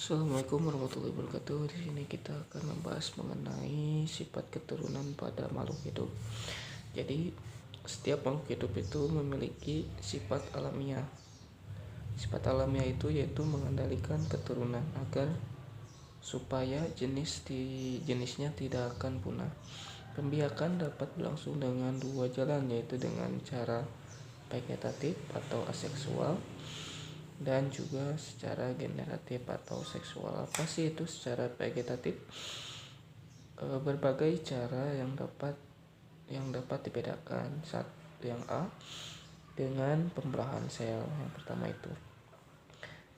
Assalamualaikum warahmatullahi wabarakatuh. Di sini kita akan membahas mengenai sifat keturunan pada makhluk hidup. Jadi, setiap makhluk hidup itu memiliki sifat alamiah. Sifat alamiah itu yaitu mengendalikan keturunan agar supaya jenisnya tidak akan punah. Pembiakan dapat berlangsung dengan dua jalan, yaitu dengan cara vegetatif atau aseksual dan juga secara generatif atau seksual. Apa sih itu secara vegetatif? Berbagai cara yang dapat dibedakan. Yang A, dengan pembelahan sel. Yang pertama itu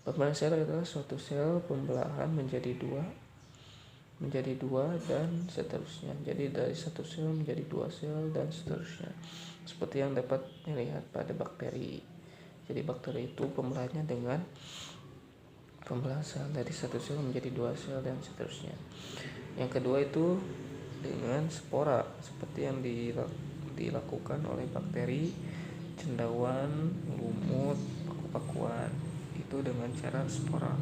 pembelahan sel adalah suatu sel pembelahan menjadi dua dan seterusnya. Jadi dari satu sel menjadi dua sel dan seterusnya, seperti yang dapat dilihat pada bakteri. Jadi bakteri itu pembelahannya dengan pembelahan sel dari satu sel menjadi dua sel dan seterusnya. Yang kedua itu dengan spora, seperti yang dilakukan oleh bakteri, cendawan, lumut, paku-pakuan, itu dengan cara spora.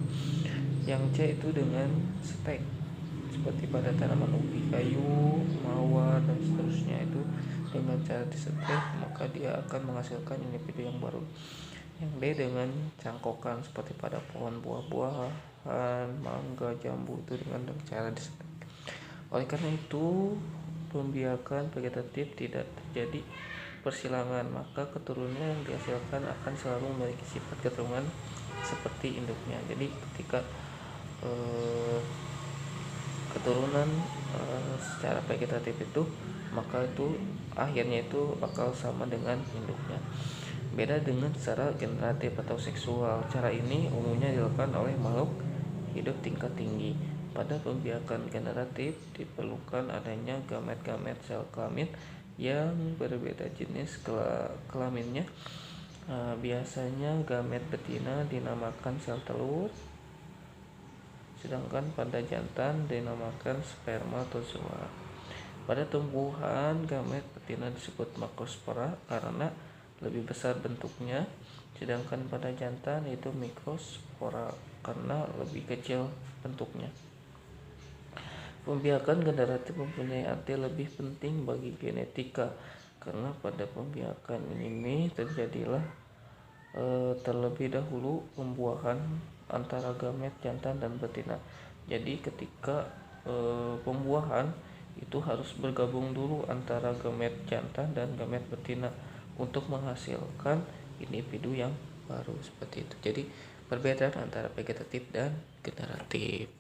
Yang C itu dengan stek, seperti pada tanaman ubi kayu, mawar dan seterusnya. Itu dengan cara disetek maka dia akan menghasilkan individu yang baru. Yang D dengan cangkokan, seperti pada pohon buah-buahan, mangga, jambu, itu dengan cara disetek. Oleh karena itu, pembiakan vegetatif tidak terjadi persilangan, maka keturunan yang dihasilkan akan selalu memiliki sifat keturunan seperti induknya. Jadi ketika keturunan secara vegetatif itu, maka itu akhirnya itu bakal sama dengan induknya. Beda dengan secara generatif atau seksual. Cara ini umumnya dilakukan oleh makhluk hidup tingkat tinggi. Pada pembiakan generatif diperlukan adanya gamet-gamet sel kelamin yang berbeda jenis kelaminnya. Biasanya gamet betina dinamakan sel telur, sedangkan pada jantan dinamakan spermatozoa. Pada tumbuhan, gamet betina disebut makrospora karena lebih besar bentuknya, sedangkan pada jantan itu mikrospora karena lebih kecil bentuknya. Pembiakan generatif mempunyai arti lebih penting bagi genetika, karena pada pembiakan ini terjadilah terlebih dahulu pembuahan antara gamet jantan dan betina. Jadi ketika pembuahan itu harus bergabung dulu antara gamet jantan dan gamet betina untuk menghasilkan individu yang baru, seperti itu. Jadi perbedaan antara vegetatif dan generatif.